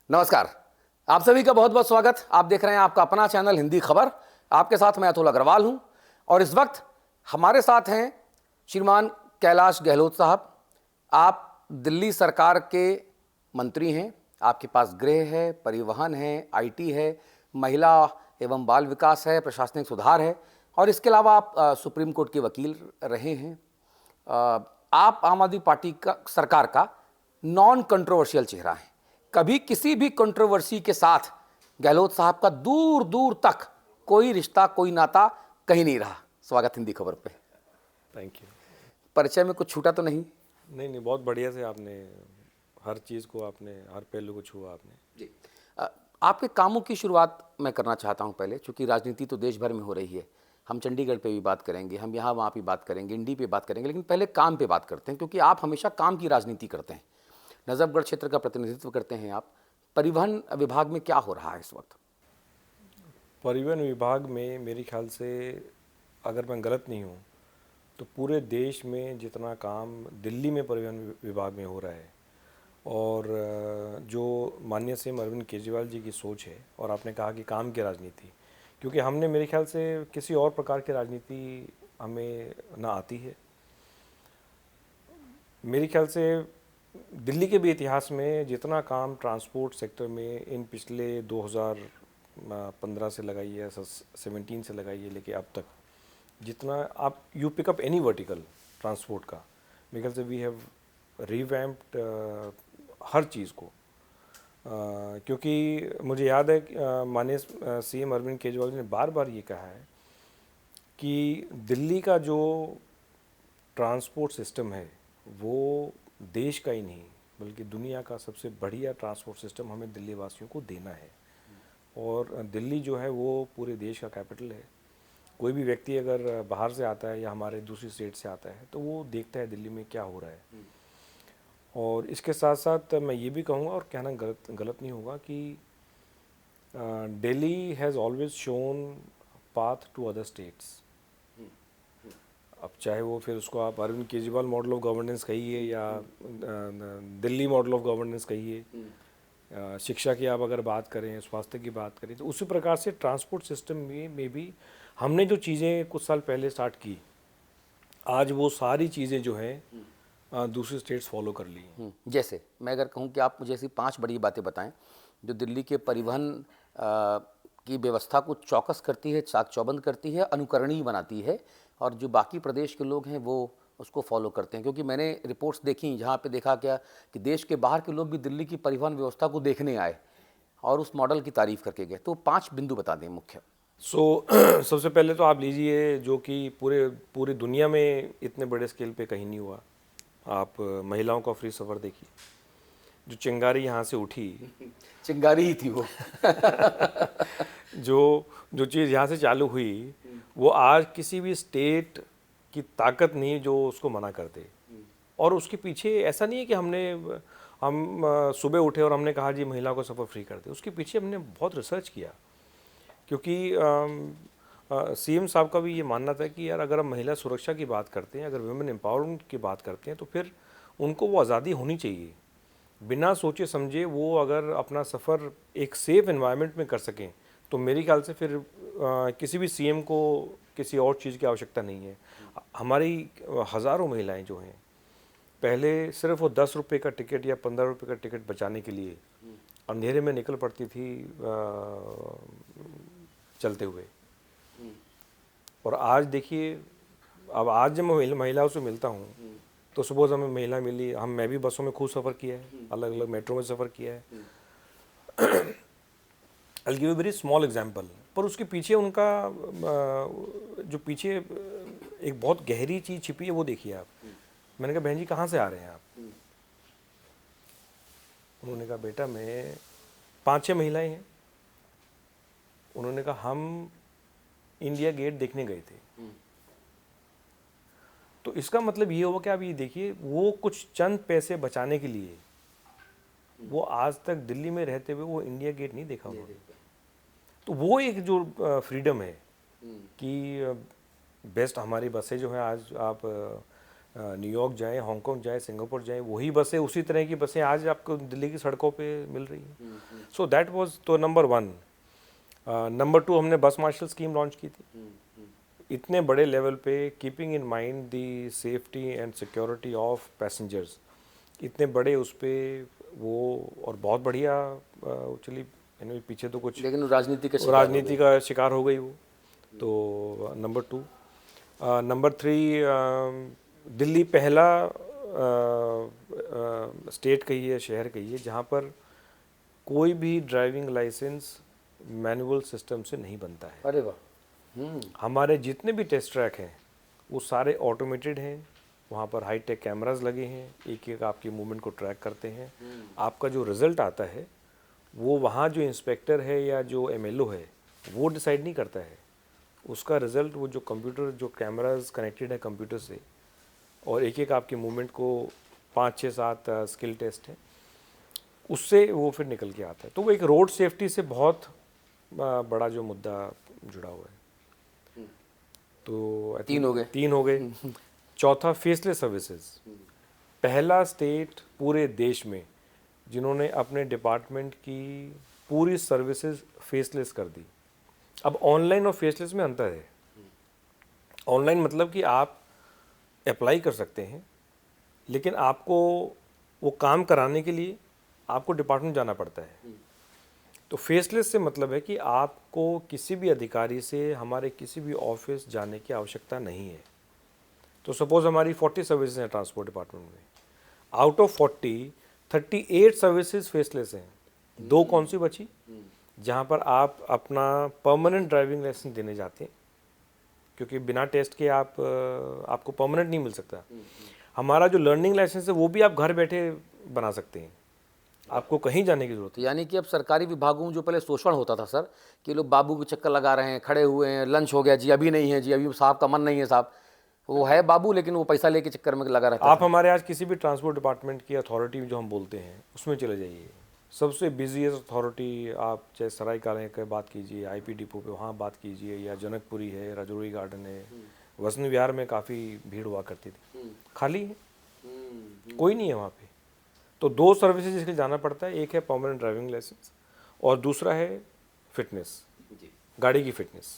नमस्कार। आप सभी का बहुत बहुत स्वागत। आप देख रहे हैं आपका अपना चैनल हिंदी खबर। आपके साथ मैं अतुल अग्रवाल हूं और इस वक्त हमारे साथ हैं श्रीमान कैलाश गहलोत साहब। आप दिल्ली सरकार के मंत्री हैं। आपके पास गृह है, परिवहन है, आईटी है, महिला एवं बाल विकास है, प्रशासनिक सुधार है और इसके अलावा आप सुप्रीम कोर्ट के वकील रहे हैं। आप आम आदमी पार्टी का सरकार का नॉन कंट्रोवर्शियल चेहरा है। कभी किसी भी कंट्रोवर्सी के साथ गहलोत साहब का दूर दूर तक कोई रिश्ता, कोई नाता कहीं नहीं रहा। स्वागत हिंदी खबर पे। Thank you. परिचय में कुछ छूटा तो नहीं? नहीं, बहुत बढ़िया से आपने हर चीज़ को, आपने हर पहलू को छुआ आपने। जी। आपके कामों की शुरुआत मैं करना चाहता हूं पहले, क्योंकि राजनीति तो देश भर में हो रही है। हम चंडीगढ़ पे भी बात करेंगे, हम यहाँ वहाँ भी बात करेंगे, इंडी पे बात करेंगे, लेकिन पहले काम पे बात करते हैं, क्योंकि आप हमेशा काम की राजनीति करते हैं। नजफगढ़ क्षेत्र का प्रतिनिधित्व करते हैं आप। परिवहन विभाग में क्या हो रहा है इस वक्त? परिवहन विभाग में मेरे ख्याल से, अगर मैं गलत नहीं हूँ, तो पूरे देश में जितना काम दिल्ली में परिवहन विभाग में हो रहा है और जो माननीय सीएम अरविंद केजरीवाल जी की सोच है, और आपने कहा कि काम की राजनीति, क्योंकि हमने मेरे ख्याल से किसी और प्रकार की राजनीति हमें ना आती है। मेरे ख्याल से दिल्ली के भी इतिहास में जितना काम ट्रांसपोर्ट सेक्टर में इन पिछले 2015 से लगाइए, 17 से लगाइए, लेके अब तक जितना आप you pick up any vertical transport का, मेरे ख्याल से वी हैव रिवैम्प्ड हर चीज़ को। क्योंकि मुझे याद है माननीय सीएम अरविंद केजरीवाल जी ने बार बार ये कहा है कि दिल्ली का जो ट्रांसपोर्ट सिस्टम है वो देश का ही नहीं बल्कि दुनिया का सबसे बढ़िया ट्रांसपोर्ट सिस्टम हमें दिल्ली वासियों को देना है। और दिल्ली जो है वो पूरे देश का कैपिटल है। कोई भी व्यक्ति अगर बाहर से आता है या हमारे दूसरी स्टेट से आता है तो वो देखता है दिल्ली में क्या हो रहा है। और इसके साथ साथ मैं ये भी कहूँगा, और कहना गलत नहीं होगा, कि Delhi has always shown path to other states. अब चाहे वो फिर उसको आप Arvind Kejriwal model of governance कहिए या दिल्ली मॉडल ऑफ गवर्नेंस कहिए, शिक्षा की आप अगर बात करें, स्वास्थ्य की बात करें, तो उसी प्रकार से ट्रांसपोर्ट सिस्टम में भी हमने जो चीज़ें कुछ साल पहले स्टार्ट की, आज वो सारी चीज़ें जो हैं दूसरी स्टेट्स फॉलो कर ली। जैसे मैं अगर कहूँ कि आप मुझे ऐसी 5 बड़ी बातें बताएं जो दिल्ली के परिवहन की व्यवस्था को चौकस करती है, चाक चौबंद करती है, अनुकरणीय बनाती है और जो बाकी प्रदेश के लोग हैं वो उसको फॉलो करते हैं। क्योंकि मैंने रिपोर्ट्स देखी जहाँ पे देखा क्या कि देश के बाहर के लोग भी दिल्ली की परिवहन व्यवस्था को देखने आए और उस मॉडल की तारीफ करके गए। तो 5 बिंदु बता दें मुख्य। सबसे पहले तो आप लीजिए जो कि पूरी दुनिया में इतने बड़े स्केल पे कहीं नहीं हुआ। आप महिलाओं का फ्री सफ़र देखिए। जो चिंगारी यहाँ से उठी चिंगारी ही थी वो। जो चीज़ यहाँ से चालू हुई वो आज किसी भी स्टेट की ताकत नहीं जो उसको मना कर दे। और उसके पीछे ऐसा नहीं है कि हम सुबह उठे और हमने कहा जी महिलाओं को सफ़र फ्री कर दे। उसके पीछे हमने बहुत रिसर्च किया, क्योंकि सीएम साहब का भी ये मानना था कि यार अगर हम महिला सुरक्षा की बात करते हैं, अगर वुमेन एम्पावरमेंट की बात करते हैं, तो फिर उनको वो आज़ादी होनी चाहिए। बिना सोचे समझे वो अगर अपना सफ़र एक सेफ़ एनवायरनमेंट में कर सकें तो मेरे ख्याल से फिर किसी भी सीएम को किसी और चीज़ की आवश्यकता नहीं है। हमारी हज़ारों महिलाएं जो हैं, पहले सिर्फ वो 10 रुपये का टिकट या 15 रुपये का टिकट बचाने के लिए अंधेरे में निकल पड़ती थी चलते हुए। और आज देखिए, अब आज जब मैं महिलाओं से मिलता हूँ तो सुबह हमें महिला मिली, मैं भी बसों में खूब सफ़र किया है, अलग अलग मेट्रो में सफ़र किया है। I'll give a very small example, पर उसके पीछे उनका जो पीछे एक बहुत गहरी चीज़ छिपी है वो देखिए आप। मैंने कहा बहन जी कहाँ से आ रहे हैं आप? उन्होंने कहा बेटा मैं 5-6 महिलाएं हैं। उन्होंने कहा हम इंडिया गेट देखने गए थे। तो इसका मतलब ये हुआ कि आप ये देखिए, वो कुछ चंद पैसे बचाने के लिए वो आज तक दिल्ली में रहते हुए वो इंडिया गेट नहीं देखा उन्होंने। तो वो एक जो फ्रीडम है कि बेस्ट हमारी बसें जो हैं, आज आप न्यूयॉर्क जाएं, हांगकांग जाएं, सिंगापुर जाएं, वही बसें, उसी तरह की बसें आज आपको दिल्ली की सड़कों पे मिल रही हैं। सो दैट वाज तो नंबर 1। नंबर 2, हमने बस मार्शल स्कीम लॉन्च की थी इतने बड़े लेवल पे, keeping in mind the safety and security of passengers, इतने बड़े उस पे वो, और बहुत बढ़िया चली। पीछे तो कुछ लेकिन राजनीति का शिकार हो राजनीति का शिकार हो गई वो। तो नंबर 2। नंबर 3, दिल्ली पहला स्टेट कहिए, शहर कहिए, जहाँ पर कोई भी ड्राइविंग लाइसेंस मैनुअल सिस्टम से नहीं बनता है। गए। अरे वाह। हमारे जितने भी टेस्ट ट्रैक हैं वो सारे ऑटोमेटेड हैं, वहाँ पर हाई टेक कैमरास लगे हैं, एक एक आपकी मूवमेंट को ट्रैक करते हैं। आपका जो रिज़ल्ट आता है वो वहाँ जो इंस्पेक्टर है या जो एमएलओ है वो डिसाइड नहीं करता है, उसका रिज़ल्ट वो जो कंप्यूटर, जो कैमरास कनेक्टेड है कंप्यूटर से, और एक एक आपकी मूवमेंट को 5, 6, 7 स्किल टेस्ट है, उससे वो फिर निकल के आता है। तो वो एक रोड सेफ्टी से बहुत बड़ा जो मुद्दा जुड़ा हुआ है। तो 3 हो गए। 3 हो गए। चौथा, फेसलेस सर्विसेज। पहला स्टेट पूरे देश में जिन्होंने अपने डिपार्टमेंट की पूरी सर्विसेज फेसलेस कर दी। अब ऑनलाइन और फेसलेस में अंतर है। ऑनलाइन मतलब कि आप अप्लाई कर सकते हैं, लेकिन आपको वो काम कराने के लिए आपको डिपार्टमेंट जाना पड़ता है। तो फेसलेस से मतलब है कि आपको किसी भी अधिकारी से हमारे किसी भी ऑफिस जाने की आवश्यकता नहीं है। तो सपोज हमारी 40 सर्विसेज हैं ट्रांसपोर्ट डिपार्टमेंट में, आउट ऑफ 40, 38 सर्विसेज फेसलेस हैं। 2 कौन सी बची? जहाँ पर आप अपना परमानेंट ड्राइविंग लाइसेंस देने जाते हैं, क्योंकि बिना टेस्ट के आपको परमानेंट नहीं मिल सकता। हमारा जो लर्निंग लाइसेंस है वो भी आप घर बैठे बना सकते हैं, आपको कहीं जाने की जरूरत तो यानी कि अब सरकारी विभागों में जो पहले शोषण होता था सर, कि लोग बाबू के चक्कर लगा रहे हैं, खड़े हुए हैं, लंच हो गया जी, अभी नहीं है जी, अभी साहब का मन नहीं है साहब, वो है बाबू लेकिन वो पैसा लेके चक्कर में लगा रहता आप था। हमारे आज किसी भी ट्रांसपोर्ट डिपार्टमेंट की अथॉरिटी जो हम बोलते हैं उसमें चले जाइए, सबसे बिजीएस्ट अथॉरिटी, आप चाहे सराय काले की बात कीजिए, आईपी डिपो पे वहाँ बात कीजिए, या जनकपुरी है, राजौरी गार्डन है, वसंत विहार में काफ़ी भीड़ हुआ करती थी, खाली है, कोई नहीं है वहाँ पे। तो 2 सर्विसेज इसके लिए जाना पड़ता है, एक है परमानेंट ड्राइविंग लाइसेंस और दूसरा है फिटनेस, गाड़ी की फिटनेस।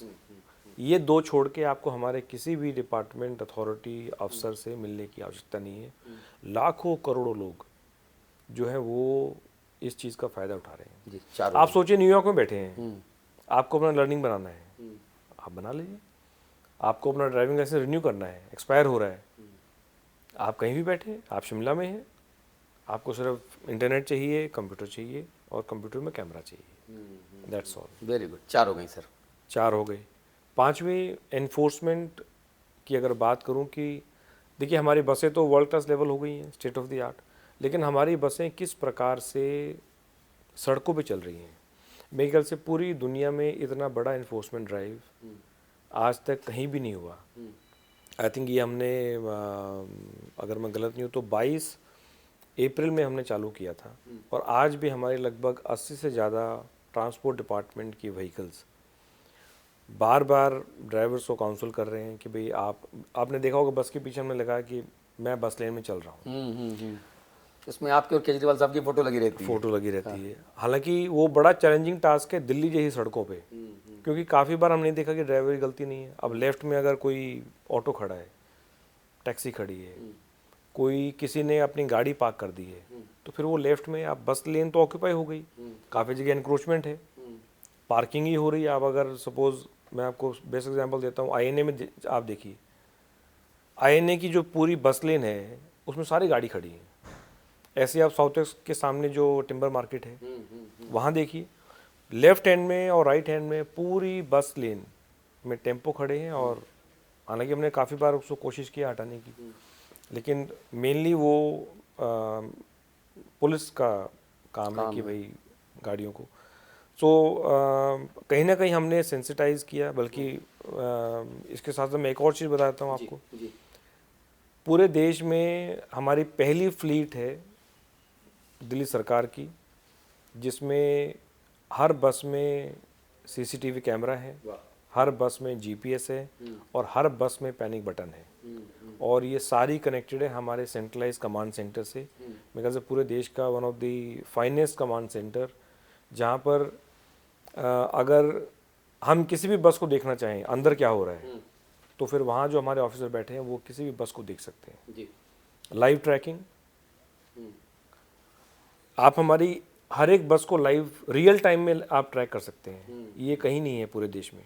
ये 2 छोड़ के आपको हमारे किसी भी डिपार्टमेंट, अथॉरिटी, अफसर से मिलने की आवश्यकता नहीं है। लाखों करोड़ों लोग जो है वो इस चीज़ का फ़ायदा उठा रहे हैं। जी, 4 आप सोचिए, न्यूयॉर्क में बैठे हैं, आपको अपना लर्निंग बनाना है, आप बना लीजिए। आपको अपना ड्राइविंग लाइसेंस रिन्यू करना है, एक्सपायर हो रहा है, आप कहीं भी बैठे, आप शिमला में हैं, आपको सिर्फ इंटरनेट चाहिए, कंप्यूटर चाहिए, और कंप्यूटर में कैमरा चाहिए, दैट्स ऑल। वेरी गुड, 4 हो गई सर। 4 हो गए। 5वीं, एनफोर्समेंट की अगर बात करूं कि देखिए, हमारी बसें तो वर्ल्ड क्लास लेवल हो गई हैं, स्टेट ऑफ द आर्ट, लेकिन हमारी बसें किस प्रकार से सड़कों पे चल रही हैं, मेरे ख्याल से पूरी दुनिया में इतना बड़ा एनफोर्समेंट ड्राइव आज तक कहीं भी नहीं हुआ। आई थिंक ये हमने अगर मैं गलत नहीं हूँ तो 22 अप्रैल में हमने चालू किया था, और आज भी हमारे लगभग 80 से ज़्यादा ट्रांसपोर्ट डिपार्टमेंट की व्हीकल्स बार बार ड्राइवर्स को काउंसिल कर रहे हैं कि भाई आपने देखा होगा बस के पीछे हमने लगा कि मैं बस लेन में चल रहा हूँ, इसमें आपके और केजरीवाल साहब की फोटो लगी रहती है। फोटो लगी रहती है। हालांकि वो बड़ा चैलेंजिंग टास्क है दिल्ली जैसी सड़कों पे, क्योंकि काफ़ी बार हमने देखा कि ड्राइवर की गलती नहीं है। अब लेफ्ट में अगर कोई ऑटो खड़ा है, टैक्सी खड़ी है, कोई किसी ने अपनी गाड़ी पार्क कर दी है, तो फिर वो लेफ्ट में, आप बस लेन तो ऑक्यूपाई हो गई, काफ़ी जगह इंक्रोचमेंट है, पार्किंग ही हो रही है। आप अगर सपोज, मैं आपको बेस्ट एग्जांपल देता हूँ, आईएनए में आप देखिए, आईएनए की जो पूरी बस लेन है उसमें सारी गाड़ी खड़ी है। ऐसे आप साउथ वेस्ट के सामने जो टिम्बर मार्केट है वहाँ देखिए, लेफ्ट हैंड में और राइट हैंड में पूरी बस लेन में टेम्पो खड़े हैं, और हालांकि हमने काफ़ी बार उसको कोशिश किया हटाने की, लेकिन मेनली वो पुलिस का काम है कि भाई गाड़ियों को। सो कहीं ना कहीं हमने सेंसिटाइज किया, बल्कि इसके साथ साथ मैं एक और चीज़ बताता हूँ आपको। पूरे देश में हमारी पहली फ्लीट है दिल्ली सरकार की, जिसमें हर बस में सीसीटीवी कैमरा है, हर बस में जीपीएस है, और हर बस में पैनिक बटन है। और ये सारी कनेक्टेड है हमारे सेंट्रलाइज कमांड सेंटर से। मेरे ख्याल से पूरे देश का one of the finest command centre, जहाँ पर अगर हम किसी भी बस को देखना चाहें अंदर क्या हो रहा है, तो फिर वहाँ जो हमारे ऑफिसर बैठे हैं वो किसी भी बस को देख सकते हैं। जी। लाइव ट्रैकिंग, आप हमारी हर एक बस को लाइव रियल टाइम में आप ट्रैक कर सकते हैं, ये कहीं नहीं है पूरे देश में।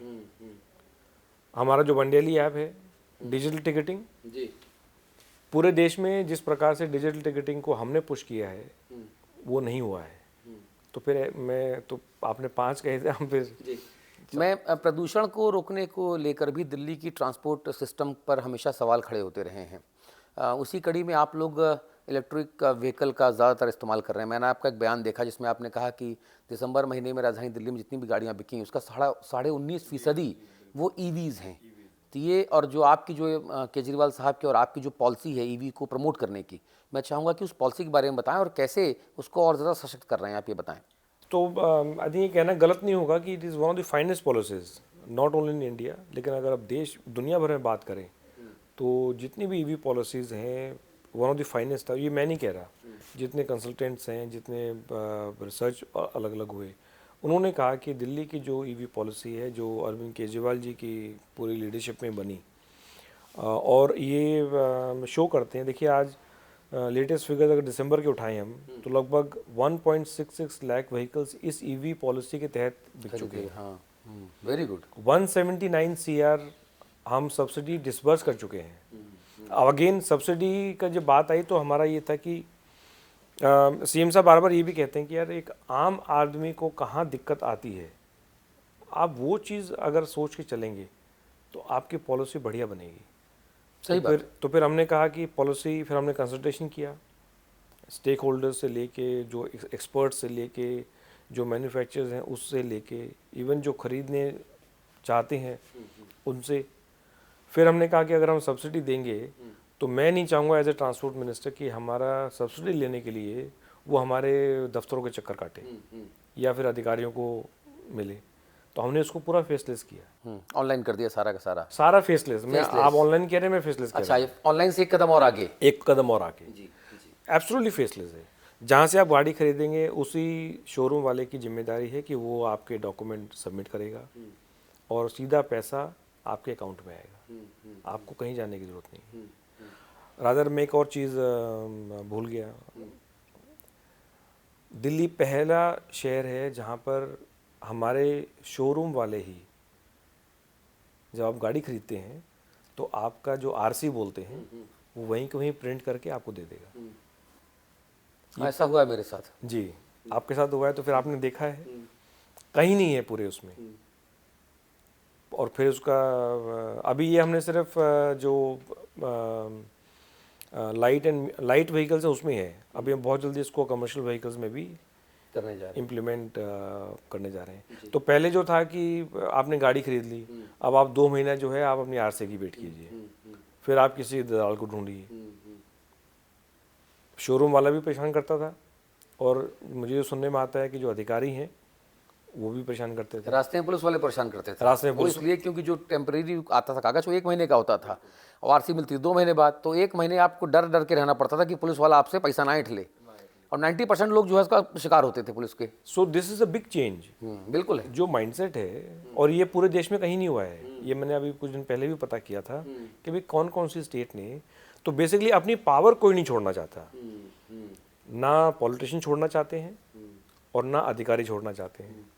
हमारा जो वनडेली ऐप है, डिजिटल टिकटिंग, जी। पूरे देश में जिस प्रकार से डिजिटल टिकटिंग को हमने पुश किया है वो नहीं हुआ है। तो फिर मैं तो आपने 5 कहे थे, हम फिर जी। मैं प्रदूषण को रोकने को लेकर भी दिल्ली की ट्रांसपोर्ट सिस्टम पर हमेशा सवाल खड़े होते रहे हैं। उसी कड़ी में आप लोग इलेक्ट्रिक व्हीकल का ज़्यादातर इस्तेमाल कर रहे हैं। मैंने आपका एक बयान देखा जिसमें आपने कहा कि दिसंबर महीने में राजधानी दिल्ली में जितनी भी गाड़ियाँ बिकी उसका 19.5% वो ईवीज़ हैं। तो ये और जो आपकी जो केजरीवाल साहब की और आपकी जो पॉलिसी है ईवी को प्रमोट करने की, मैं चाहूँगा कि उस पॉलिसी के बारे में बताएं और कैसे उसको और ज़्यादा सशक्त कर रहे हैं, आप ये बताएं। तो आई थिंक ये कहना गलत नहीं होगा कि it is one of the finest policies not only in India, लेकिन अगर आप देश दुनिया भर में बात करें तो जितनी भी ईवी पॉलिसीज़ हैं वन ऑफ द फाइनेस्ट था। ये मैं नहीं कह रहा, जितने कंसल्टेंट्स हैं, जितने रिसर्च अलग अलग हुए, उन्होंने कहा कि दिल्ली की जो ईवी पॉलिसी है जो अरविंद केजरीवाल जी की पूरी लीडरशिप में बनी, और ये शो करते हैं। देखिए आज लेटेस्ट फिगर अगर दिसंबर के उठाएं हम तो लगभग 1.66 लाख व्हीकल्स इस ईवी पॉलिसी के तहत बिक चुके हैं। हाँ, वेरी गुड। 179 CR हम सब्सिडी डिसबर्स कर चुके हैं। अब अगेन सब्सिडी का जब बात आई तो हमारा ये था कि सीएम साहब बार बार ये भी कहते हैं कि यार एक आम आदमी को कहाँ दिक्कत आती है, आप वो चीज़ अगर सोच के चलेंगे तो आपकी पॉलिसी बढ़िया बनेगी। सही बात। तो फिर हमने कहा कि पॉलिसी, फिर हमने कंसल्टेशन किया स्टेक होल्डर्स से लेके, जो एक्सपर्ट से लेके, जो मैन्युफैक्चरर्स हैं उससे लेके, इवन जो खरीदने चाहते हैं उनसे। फिर हमने कहा कि अगर हम सब्सिडी देंगे तो मैं नहीं चाहूँगा एज ए ट्रांसपोर्ट मिनिस्टर कि हमारा सब्सिडी लेने के लिए वो हमारे दफ्तरों के चक्कर काटे या फिर अधिकारियों को मिले। तो हमने उसको पूरा फेसलेस किया, ऑनलाइन कर दिया सारा का सारा। सारा फेसलेस। मैं आप ऑनलाइन कह रहे हैं, मैं फेसलेस कह रहा हूं। अच्छा, ऑनलाइन से एक कदम और आगे। एक कदम और आगे, एब्सोल्युटली फेसलेस है। जहाँ से आप गाड़ी खरीदेंगे उसी शोरूम वाले की जिम्मेदारी है कि वो आपके डॉक्यूमेंट सबमिट करेगा और सीधा पैसा आपके अकाउंट में आएगा, आपको कहीं जाने की ज़रूरत नहीं। रादर मैं एक और चीज़ भूल गया, दिल्ली पहला शहर है जहाँ पर हमारे शोरूम वाले ही जब आप गाड़ी खरीदते हैं तो आपका जो आरसी बोलते हैं वो वहीं के वहीं प्रिंट करके आपको दे देगा। ऐसा हुआ है मेरे साथ। जी, आपके साथ हुआ है तो फिर आपने देखा है, कहीं नहीं है पूरे उसमें। और फिर उसका अभी ये हमने सिर्फ जो लाइट व्हीकल्स है उसमें है, अभी हम बहुत जल्दी इसको कमर्शियल व्हीकल्स में भी करने जा रहे हैं। इम्प्लीमेंट करने जा रहे हैं। तो पहले जो था कि आपने गाड़ी खरीद ली, अब आप 2 महीना जो है आप अपनी आरसी की वेट कीजिए, फिर आप किसी दलाल को ढूंढिए। शोरूम वाला भी परेशान करता था और मुझे जो सुनने में आता है कि जो अधिकारी हैं वो भी परेशान करते थे। रास्ते में पुलिस वाले परेशान करते थे। रास्ते में वो इसलिए क्योंकि जो टेम्परेरी आता था कागज वो 1 महीने का होता था और आरसी मिलती 2 महीने बाद, तो 1 महीने आपको डर डर के रहना पड़ता था कि पुलिस वाला आपसे पैसा ना ऐंठ ले, और 90% लोग जो है इसका शिकार होते थे पुलिस के। So this is a big change. बिल्कुल है। जो माइंडसेट है, और ये पूरे देश में कहीं नहीं हुआ है। ये मैंने अभी कुछ दिन पहले भी पता किया था कि भाई कौन कौन सी स्टेट ने, तो बेसिकली अपनी पावर कोई नहीं छोड़ना चाहता, ना पॉलिटिशियन छोड़ना चाहते हैं और ना अधिकारी छोड़ना चाहते हैं।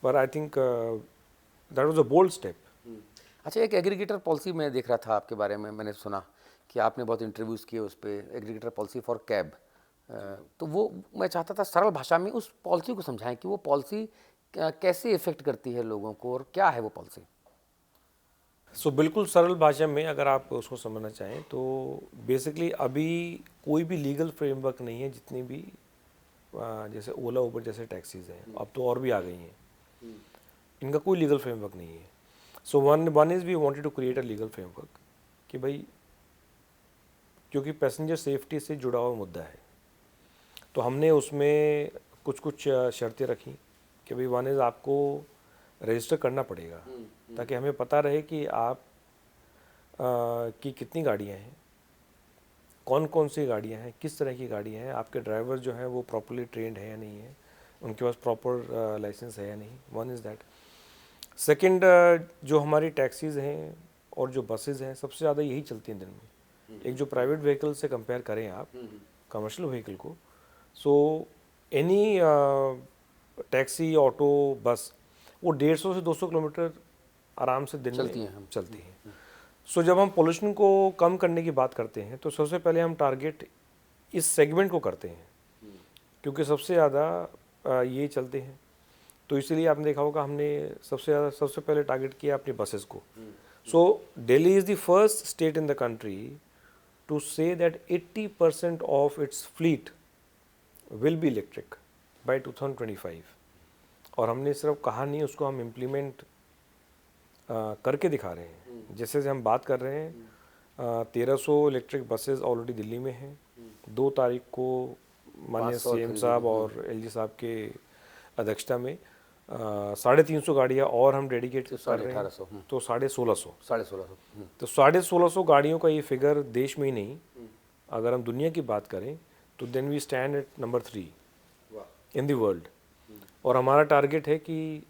पर I think that was a bold step. अच्छा, एक एग्रीगेटर पॉलिसी मैं देख रहा था आपके बारे में, मैंने सुना कि आपने बहुत इंटरव्यूज़ किए उस पर, एग्रीगेटर पॉलिसी फॉर कैब। तो वो मैं चाहता था सरल भाषा में उस पॉलिसी को समझाएं कि वो पॉलिसी कैसे इफेक्ट करती है लोगों को और क्या है वो पॉलिसी। सो बिल्कुल सरल भाषा में अगर आप उसको समझना चाहें तो बेसिकली अभी कोई भी लीगल फ्रेमवर्क नहीं है, जितनी भी जैसे ओला उबर जैसे टैक्सीज हैं, अब तो और भी आ गई हैं, इनका कोई लीगल फ्रेमवर्क नहीं है। So one is we wanted to create a legal framework कि भाई, क्योंकि पैसेंजर सेफ्टी से जुड़ा हुआ मुद्दा है, तो हमने उसमें कुछ कुछ शर्तें रखी कि भाई वन इज़ आपको रजिस्टर करना पड़ेगा ताकि हमें पता रहे कि आप की कितनी गाड़ियाँ हैं कौन कौन सी गाड़ियाँ हैं, किस तरह की गाड़ियाँ हैं, आपके ड्राइवर जो हैं वो प्रॉपरली ट्रेंड है या नहीं है, उनके पास प्रॉपर लाइसेंस है या नहीं। One is that. सेकंड, जो हमारी टैक्सीज़ हैं और जो बसेज़ हैं सबसे ज़्यादा यही चलती हैं दिन में। एक जो प्राइवेट व्हीकल से कंपेयर करें आप कमर्शियल व्हीकल को, सो एनी टैक्सी, ऑटो, बस वो 150 से 200 किलोमीटर आराम से दिन चलती में हैं। चलती हैं। सो जब हम पोल्यूशन को कम करने की बात करते हैं तो सबसे पहले हम टारगेट इस सेगमेंट को करते हैं, क्योंकि सबसे ज़्यादा ये चलते हैं। तो इसलिए आपने देखा होगा हमने सबसे पहले टारगेट किया अपनी बसेस को। So Delhi is the first state in the country to say that 80% of its fleet will be electric by 2025। और हमने सिर्फ कहा नहीं, उसको हम इम्प्लीमेंट करके दिखा रहे हैं। जैसे हम बात कर रहे हैं 1300 इलेक्ट्रिक बसेस ऑलरेडी दिल्ली में हैं। 2 तारीख को माननीय सीएम साहब और एलजी साहब के अध्यक्षता में 350 गाड़ियाँ और हम डेडिकेट कर रहे हैं, तो 1650। 1650। तो 1650 गाड़ियों का ये फिगर देश में ही नहीं, अगर हम दुनिया की बात करें तो then we stand at number 3 in the world. और हमारा टारगेट है कि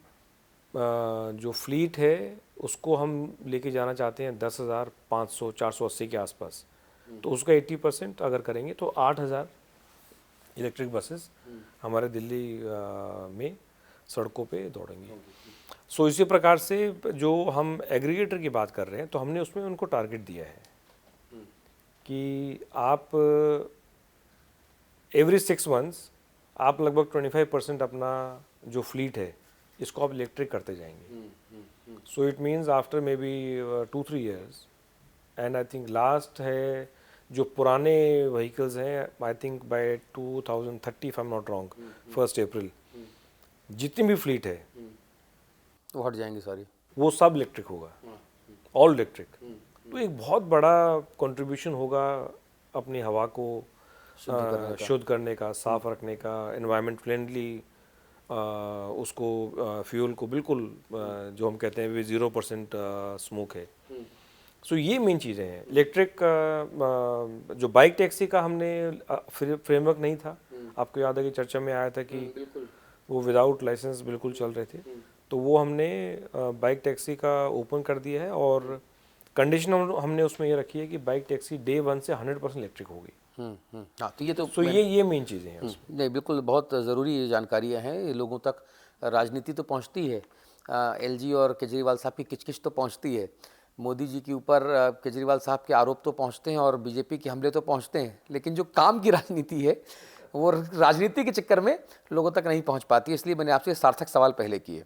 जो फ्लीट है उसको हम लेके जाना चाहते हैं 10,500 480 के आसपास। तो उसका 80% अगर करेंगे तो 8,000 इलेक्ट्रिक बसेस हमारे दिल्ली में सड़कों पे दौड़ेंगे। सो इसी प्रकार से जो हम एग्रीगेटर की बात कर रहे हैं तो हमने उसमें उनको टारगेट दिया है कि आप एवरी 6 मंथ्स आप लगभग 25% अपना जो फ्लीट है इसको आप इलेक्ट्रिक करते जाएंगे। So it means after may be 2-3 years, and I think last है जो पुराने व्हीकल्स हैं, I think by 2030 if I am not wrong, 1 अप्रैल जितनी भी फ्लीट है वो हट जाएंगी सारी, वो सब इलेक्ट्रिक होगा, ऑल इलेक्ट्रिक। तो एक बहुत बड़ा कंट्रीब्यूशन होगा अपनी हवा को शुद्ध करने का, साफ रखने का, एनवायरनमेंट फ्रेंडली उसको फ्यूल को बिल्कुल जो हम कहते हैं 0% स्मोक है। सो ये मेन चीज़ें हैं। इलेक्ट्रिक जो बाइक टैक्सी का हमने फ्रेमवर्क नहीं था, आपको याद है कि चर्चा में आया था कि वो विदाउट लाइसेंस बिल्कुल चल रहे थे, तो वो हमने बाइक टैक्सी का ओपन कर दिया है। और कंडीशन हमने उसमें ये रखी है कि बाइक टैक्सी डे 1 से 100% इलेक्ट्रिक होगी। हाँ, तो ये तो सो ये मेन चीज़ें हैं उसमें। नहीं, बिल्कुल बहुत ज़रूरी ये जानकारियाँ हैं। ये लोगों तक राजनीति तो पहुंचती है, एलजी और केजरीवाल साहब की किचकिच तो पहुंचती है, मोदी जी के ऊपर केजरीवाल साहब के आरोप तो पहुंचते हैं और बीजेपी के हमले तो पहुंचते हैं, लेकिन जो काम की राजनीति है वो राजनीति के चक्कर में लोगों तक नहीं पहुंच पाती। इसलिए मैंने आपसे सार्थक सवाल पहले किए।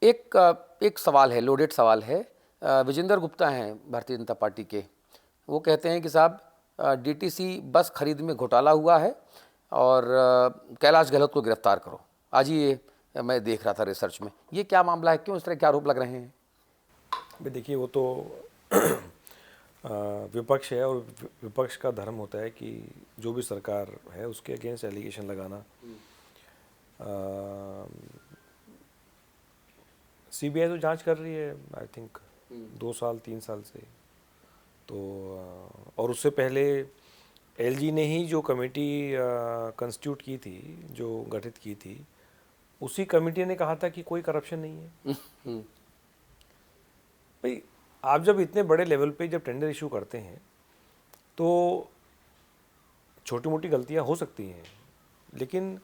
एक सवाल है, लोडेड सवाल है। विजेंद्र गुप्ता हैं भारतीय जनता पार्टी के, वो कहते हैं कि साहब डीटीसी बस खरीद में घोटाला हुआ है और कैलाश गहलोत को गिरफ्तार करो। आज ही ये मैं देख रहा था रिसर्च में, ये क्या मामला है, क्यों इस तरह के आरोप लग रहे हैं? भाई देखिए, वो तो विपक्ष है और विपक्ष का धर्म होता है कि जो भी सरकार है उसके अगेंस्ट एलिगेशन लगाना। सीबीआई तो जांच कर रही है आई थिंक 2 साल 3 साल से। तो और उससे पहले एलजी ने ही जो कमेटी कंस्टिट्यूट की थी, जो गठित की थी, उसी कमेटी ने कहा था कि कोई करप्शन नहीं है। भाई आप जब इतने बड़े लेवल पे जब टेंडर इशू करते हैं तो छोटी मोटी गलतियां हो सकती हैं, लेकिन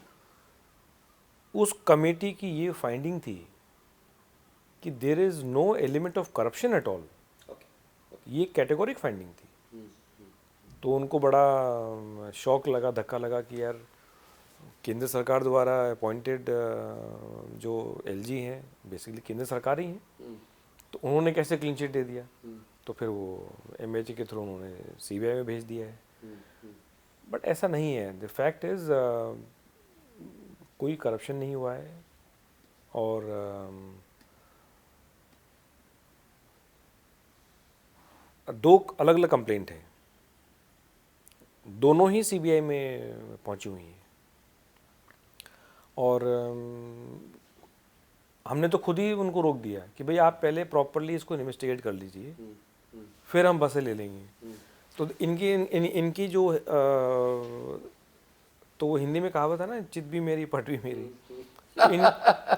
उस कमेटी की ये फाइंडिंग थी कि there is no element of corruption at all. ये कैटेगोरिक फाइंडिंग थी। तो उनको बड़ा शॉक लगा, धक्का लगा कि यार केंद्र सरकार द्वारा अपॉइंटेड जो एलजी हैं बेसिकली केंद्र सरकार ही हैं, तो उन्होंने कैसे क्लीन चिट दे दिया। तो फिर वो एमएचए के थ्रू उन्होंने सीबीआई में भेज दिया है। बट ऐसा नहीं है। द फैक्ट इज़ कोई करप्शन नहीं हुआ है। और दो अलग अलग कंप्लेंट हैं, दोनों ही सीबीआई में पहुंची हुई हैं। और हमने तो खुद ही उनको रोक दिया कि भाई आप पहले प्रॉपरली इसको इन्वेस्टिगेट कर लीजिए, फिर हम बसें ले लेंगे। तो इनकी जो तो वो हिंदी में कहावत है ना, चित भी मेरी पट भी मेरी।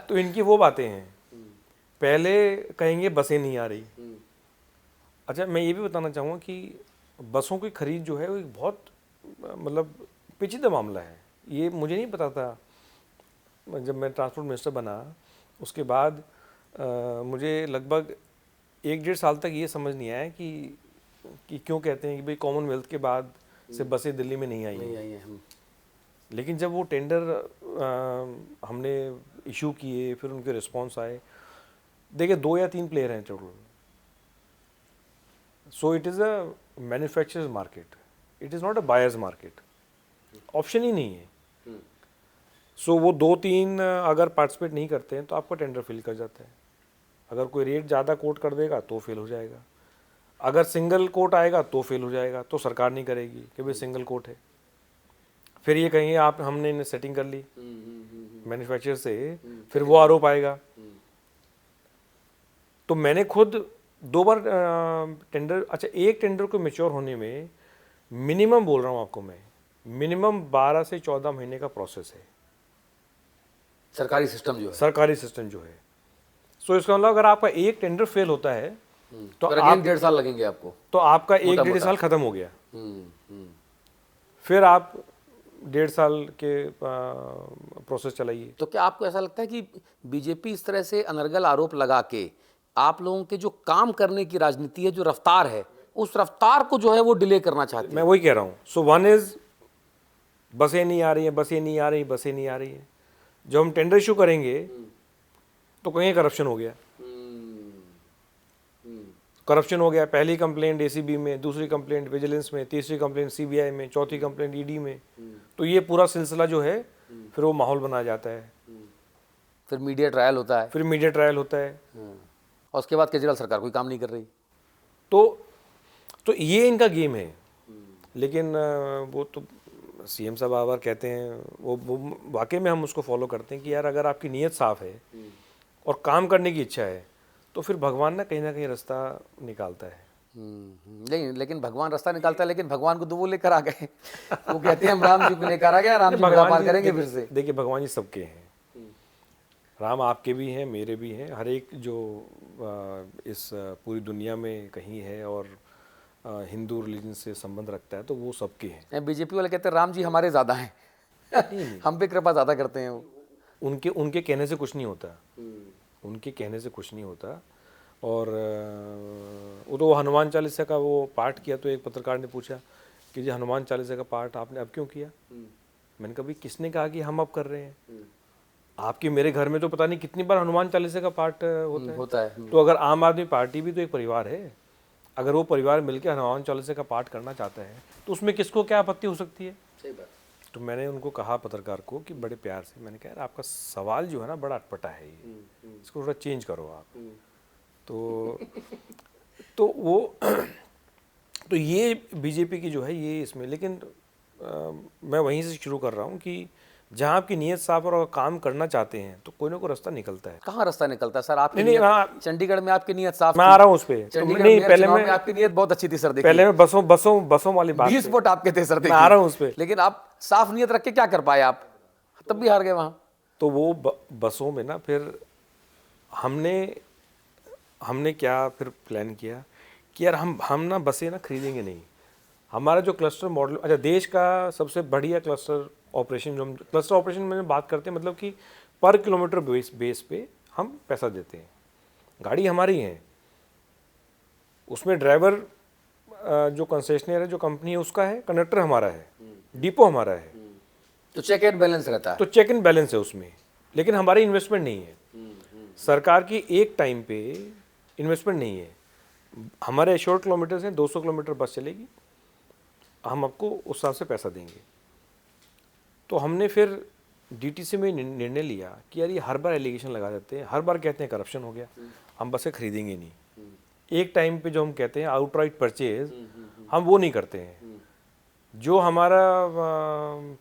तो इनकी वो बातें हैं। पहले कहेंगे बसें नहीं आ रही। अच्छा, मैं ये भी बताना चाहूँगा कि बसों की खरीद जो है वो एक बहुत मतलब पेचीदा मामला है। ये मुझे नहीं पता था। जब मैं ट्रांसपोर्ट मिनिस्टर बना उसके बाद मुझे लगभग 1-1.5 साल तक ये समझ नहीं आया कि क्यों कहते हैं कि भाई कॉमनवेल्थ के बाद से बसें दिल्ली में नहीं आई हैं। लेकिन जब वो टेंडर हमने इशू किए, फिर उनके रिस्पॉन्स आए, देखिए 2 या 3 प्लेयर हैं total. So it is a manufacturers market, it is not a buyers market. Option ही नहीं है। सो वो 2-3 अगर पार्टिसिपेट नहीं करते हैं तो आपका टेंडर फेल कर जाता है। अगर कोई रेट ज़्यादा कोट कर देगा तो फेल हो जाएगा, अगर सिंगल कोट आएगा तो फेल हो जाएगा। तो सरकार नहीं करेगी कि भाई सिंगल कोट है। फिर ये कहेंगे आप हमने इन्हें सेटिंग कर ली मैन्युफैक्चरर से, फिर वो आरोप आएगा। तो मैंने खुद 2 बार टेंडर, अच्छा एक टेंडर को मैच्योर होने में मिनिमम बोल रहा हूँ आपको मैं, मिनिमम 12 से 14 महीने का प्रोसेस है सरकारी सिस्टम जो है। सरकारी सिस्टम जो है। सो इसका मतलब अगर आपका एक टेंडर फेल होता है तो फिर आप 1.5 साल लगेंगे आपको। तो आपका 1-1.5 साल खत्म हो गया। फिर आप 1.5 साल के प्रोसेस चलाइए। तो क्या आपको ऐसा लगता है कि बीजेपी इस तरह से अनर्गल आरोप लगा के आप लोगों के जो काम करने की राजनीति है, जो रफ्तार है, उस रफ्तार को जो है वो डिले करना चाहती है? मैं वही कह रहा हूँ। सो वन इज बसें नहीं आ रही हैं, बसें नहीं आ रही, बसें नहीं आ रही हैं। जब हम टेंडर इशू करेंगे तो कहीं करप्शन हो गया, करप्शन हो गया। पहली कंप्लेंट एसीबी में, दूसरी कंप्लेंट विजिलेंस में, तीसरी कंप्लेंट सीबीआई में, चौथी कंप्लेंट ईडी में। तो ये पूरा सिलसिला जो है फिर वो माहौल बनाया जाता है। फिर मीडिया ट्रायल होता है, फिर मीडिया ट्रायल होता है। और उसके बाद केजरीवाल सरकार कोई काम नहीं कर रही। तो ये इनका गेम है। लेकिन वो तो सीएम साहब बार कहते हैं, वो वाकई में हम उसको फॉलो करते हैं कि यार अगर आपकी नीयत साफ़ है और काम करने की इच्छा है तो फिर भगवान ना कहीं रास्ता निकालता है। लेकिन भगवान रास्ता निकालता है, लेकिन भगवान को तो वो लेकर आ गए। वो कहते हैं हम राम जी को लेकर आ गए, राम जी बेड़ा पार करेंगे फिर से। देखिए भगवान जी सबके हैं, राम आपके भी हैं, मेरे भी हैं, हर एक जो इस पूरी दुनिया में कहीं है और हिंदू रिलीजन से संबंध रखता है तो वो सबके हैं। बीजेपी वाले कहते हैं राम जी हमारे ज़्यादा हैं। हम पे कृपा ज़्यादा करते हैं वो। उनके कहने से कुछ नहीं होता, उनके कहने से कुछ नहीं होता। और वो तो हनुमान चालीसा का वो पाठ किया तो एक पत्रकार ने पूछा कि जी हनुमान चालीसा का पाठ आपने अब क्यों किया? मैंने कहा भाई किसने कहा कि हम अब कर रहे हैं? आपके मेरे घर में तो पता नहीं कितनी बार हनुमान चालीसा का पाठ होता है। तो अगर आम आदमी पार्टी भी तो एक परिवार है, अगर वो परिवार मिलकर हनुमान चालीसा का पाठ करना चाहता है तो उसमें किसको क्या आपत्ति हो सकती है? सही बात। तो मैंने उनको कहा पत्रकार को कि बड़े प्यार से, मैंने कहा आपका सवाल जो है ना बड़ा अटपटा है, ये इसको थोड़ा चेंज करो आप। तो वो तो ये बीजेपी की जो है ये इसमें, लेकिन मैं वहीं से शुरू कर रहा हूँ कि जहाँ आपकी नीयत साफ और काम करना चाहते हैं तो कोई ना कोई रास्ता निकलता है। कहाँ रास्ता निकलता है सर? आपकी नहीं, चंडीगढ़ में आपकी नीयत साफ, मैं आ रहा हूँ उस पर। नहीं, पहले में आपकी नीयत बहुत अच्छी थी सर। देखिए पहले में बसों वाली बात, 20 वोट आपके थे सर। मैं आ रहा हूँ उस पर। लेकिन आप साफ नीयत रख के क्या कर पाए? आप तब भी हार गए वहाँ। तो वो बसों में ना फिर हमने क्या फिर प्लान किया कि यार हम ना बसें ना खरीदेंगे नहीं। हमारा जो क्लस्टर मॉडल, अच्छा देश का सबसे बढ़िया क्लस्टर ऑपरेशन, जो हम क्लस्टर ऑपरेशन में बात करते हैं, मतलब कि पर किलोमीटर बेस पे हम पैसा देते हैं। गाड़ी हमारी है, उसमें ड्राइवर जो कंसेशनर है, जो कंपनी है उसका है, कंडक्टर हमारा है, डिपो हमारा है। तो चेक एंड बैलेंस रहता है। तो चेक एंड बैलेंस है उसमें, लेकिन हमारी इन्वेस्टमेंट नहीं है। सरकार की एक टाइम पे इन्वेस्टमेंट नहीं है। हमारे एश्योर्ड किलोमीटर्स हैं, 200 किलोमीटर बस चलेगी, हम आपको उस हिसाब से पैसा देंगे। तो हमने फिर डीटीसी में निर्णय लिया कि यार ये हर बार एलिगेशन लगा देते हैं, हर बार कहते हैं करप्शन हो गया, हम बसें खरीदेंगे नहीं। एक टाइम पे जो हम कहते हैं आउटराइट परचेज, हम वो नहीं करते हैं। जो हमारा